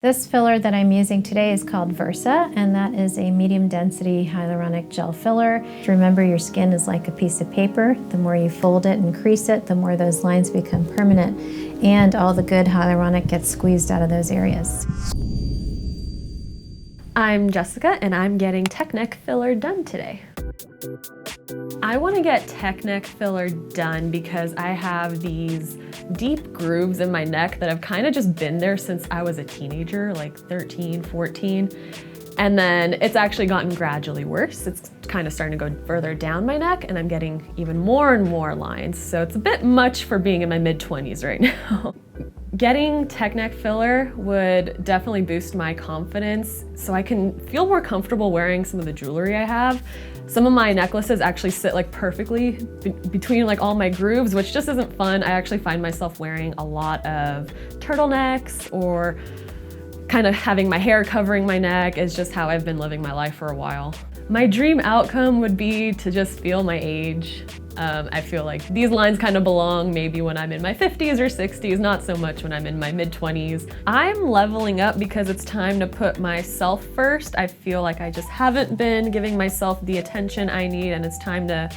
This filler that I'm using today is called Versa, and that is a medium density hyaluronic gel filler. Remember, your skin is like a piece of paper. The more you fold it and crease it, the more those lines become permanent, and all the good hyaluronic gets squeezed out of those areas. I'm Jessica, and I'm getting tech neck filler done today. I want to get tech neck filler done because I have these deep grooves in my neck that have kind of just been there since I was a teenager, like 13, 14. And then it's actually gotten gradually worse. It's kind of starting to go further down my neck, and I'm getting even more and more lines. So it's a bit much for being in my mid-20s right now. Getting tech neck filler would definitely boost my confidence so I can feel more comfortable wearing some of the jewelry I have. Some of my necklaces actually sit like perfectly between like all my grooves, which just isn't fun. I actually find myself wearing a lot of turtlenecks, or kind of having my hair covering my neck is just how I've been living my life for a while. My dream outcome would be to just feel my age. I feel like these lines kind of belong maybe when I'm in my 50s or 60s, not so much when I'm in my mid-20s. I'm leveling up because it's time to put myself first. I feel like I just haven't been giving myself the attention I need, and it's time to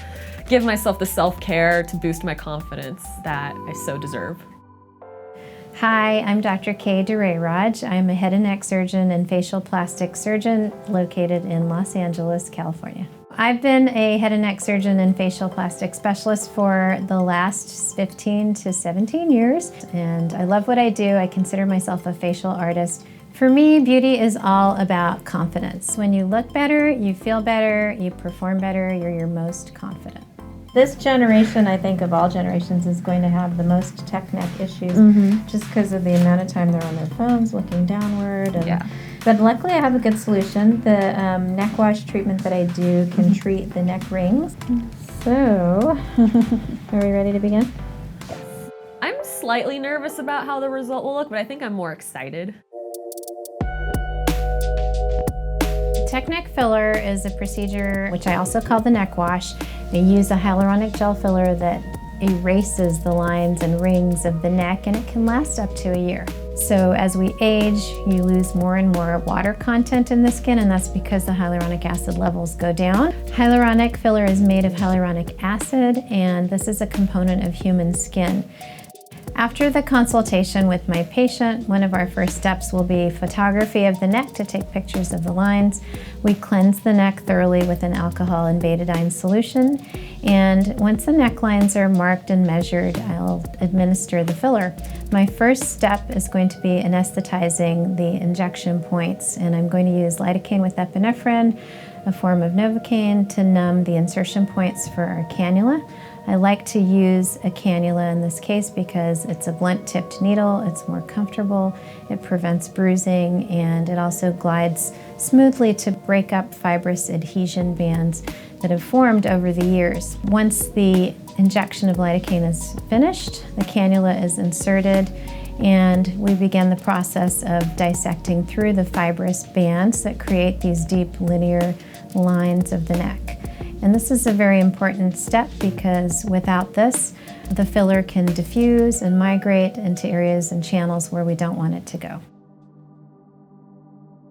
give myself the self-care to boost my confidence that I so deserve. Hi, I'm Dr. Durairaj. I'm a head and neck surgeon and facial plastic surgeon located in Los Angeles, California. I've been a head and neck surgeon and facial plastic specialist for the last 15 to 17 years, and I love what I do. I consider myself a facial artist. For me, beauty is all about confidence. When you look better, you feel better, you perform better, you're your most confident. This generation, I think of all generations, is going to have the most tech neck issues just because of the amount of time they're on their phones looking downward. And, But luckily I have a good solution. The neck wash treatment that I do can treat the neck rings. So, are we ready to begin? I'm slightly nervous about how the result will look, but I think I'm more excited. Tech neck filler is a procedure which I also call the neck wash. I use a hyaluronic gel filler that erases the lines and rings of the neck, and it can last up to a year. So as we age, you lose more and more water content in the skin, and that's because the hyaluronic acid levels go down. Hyaluronic filler is made of hyaluronic acid, and this is a component of human skin. After the consultation with my patient, one of our first steps will be photography of the neck to take pictures of the lines. We cleanse the neck thoroughly with an alcohol and betadine solution. And once the necklines are marked and measured, I'll administer the filler. My first step is going to be anesthetizing the injection points, and I'm going to use lidocaine with epinephrine, a form of Novocaine, to numb the insertion points for our cannula. I like to use a cannula in this case because it's a blunt-tipped needle, it's more comfortable, it prevents bruising, and it also glides smoothly to break up fibrous adhesion bands that have formed over the years. Once the injection of lidocaine is finished, the cannula is inserted, and we begin the process of dissecting through the fibrous bands that create these deep linear lines of the neck. And this is a very important step because without this, the filler can diffuse and migrate into areas and channels where we don't want it to go.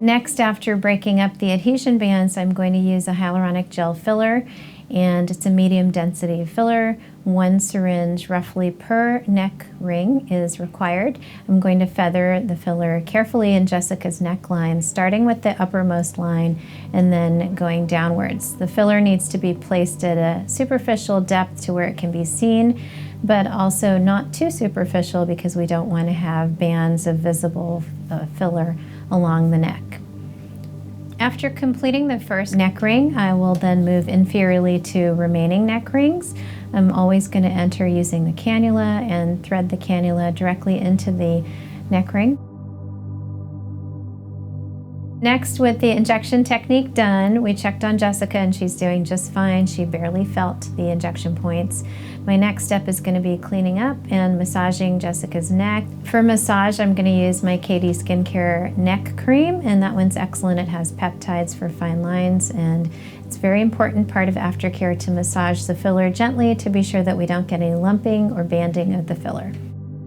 Next, after breaking up the adhesion bands, I'm going to use a hyaluronic gel filler, and it's a medium density filler. 1 syringe roughly per neck ring is required. I'm going to feather the filler carefully in Jessica's neckline, starting with the uppermost line and then going downwards. The filler needs to be placed at a superficial depth to where it can be seen, but also not too superficial because we don't want to have bands of visible filler along the neck. After completing the first neck ring, I will then move inferiorly to remaining neck rings. I'm always going to enter using the cannula and thread the cannula directly into the neck ring. Next, with the injection technique done, we checked on Jessica and she's doing just fine. She barely felt the injection points. My next step is going to be cleaning up and massaging Jessica's neck. For massage, I'm going to use my KD Skincare neck cream, and that one's excellent. It has peptides for fine lines, and it's a very important part of Aftercare to massage the filler gently to be sure that we don't get any lumping or banding of the filler.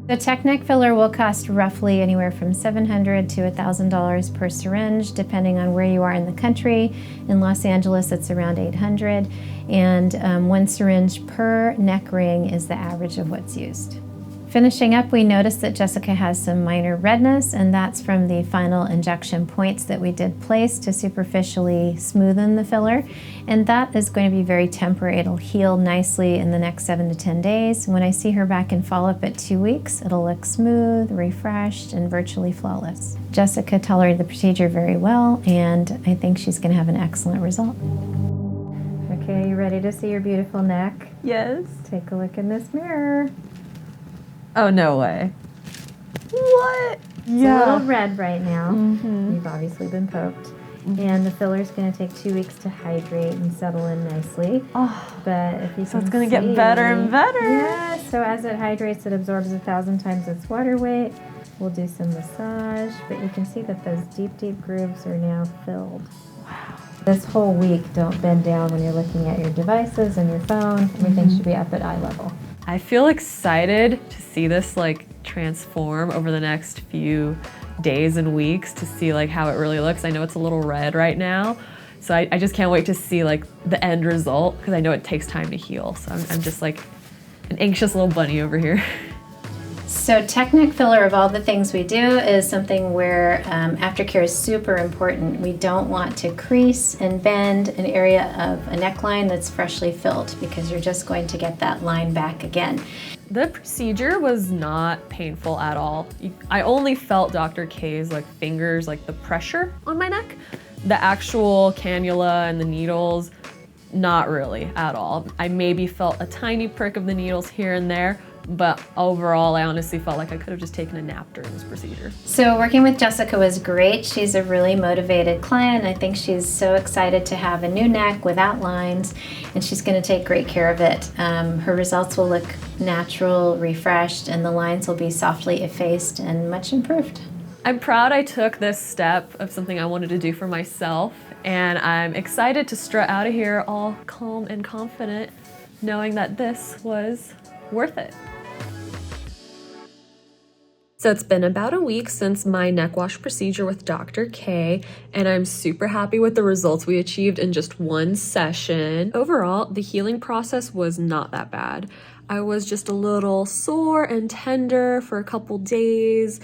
The Technic filler will cost roughly anywhere from $700 to $1,000 per syringe, depending on where you are in the country. In Los Angeles, it's around $800, and 1 syringe per neck ring is the average of what's used. Finishing up, we noticed that Jessica has some minor redness, and that's from the final injection points that we did place to superficially smoothen the filler. And that is going to be very temporary. It'll heal nicely in the next 7 to 10 days. When I see her back in follow-up at 2 weeks, it'll look smooth, refreshed, and virtually flawless. Jessica tolerated the procedure very well, and I think she's going to have an excellent result. Okay, you ready to see your beautiful neck? Yes. Take a look in this mirror. Oh, no way. What? It's a little red right now. You've obviously been poked. And the filler's going to take 2 weeks to hydrate and settle in nicely. Oh, but if you so it's going to get better and better. Yeah, so as it hydrates, it absorbs 1,000 times its water weight. We'll do some massage, but you can see that those deep, deep grooves are now filled. Wow. This whole week, don't bend down when you're looking at your devices and your phone. Everything should be up at eye level. I feel excited to see this like transform over the next few days and weeks to see like how it really looks. I know it's a little red right now, so I just can't wait to see like the end result, because I know it takes time to heal. So I'm just like an anxious little bunny over here. So Technic filler, of all the things we do, is something where aftercare is super important. We don't want to crease and bend an area of a neckline that's freshly filled, because you're just going to get that line back again. The procedure was not painful at all. I only felt Dr. K's like fingers, like the pressure on my neck. The actual cannula and the needles, not really at all. I maybe felt a tiny prick of the needles here and there, but overall, I honestly felt like I could have just taken a nap during this procedure. So working with Jessica was great. She's a really motivated client. I think she's so excited to have a new neck without lines, and she's going to take great care of it. Her results will look natural, refreshed, and the lines will be softly effaced and much improved. I'm proud I took this step of something I wanted to do for myself, and I'm excited to strut out of here all calm and confident, knowing that this was worth it. So it's been about a week since my neck wash procedure with Dr. K, and I'm super happy with the results we achieved in just 1 session. Overall, the healing process was not that bad. I was just a little sore and tender for a couple days,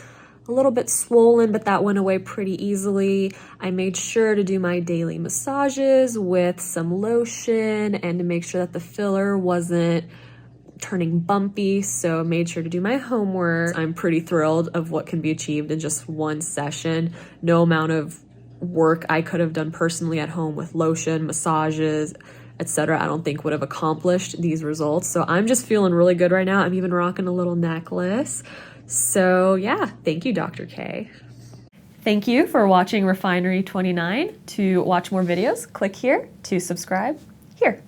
a little bit swollen, but that went away pretty easily. I made sure to do my daily massages with some lotion and to make sure that the filler wasn't turning bumpy, so made sure to do my homework. I'm pretty thrilled of what can be achieved in just 1 session. No amount of work I could have done personally at home with lotion, massages, etc. I don't think would have accomplished these results. So I'm just feeling really good right now. I'm even rocking a little necklace. So yeah, thank you, Dr. K. Thank you for watching Refinery29. To watch more videos, click here. To subscribe, here.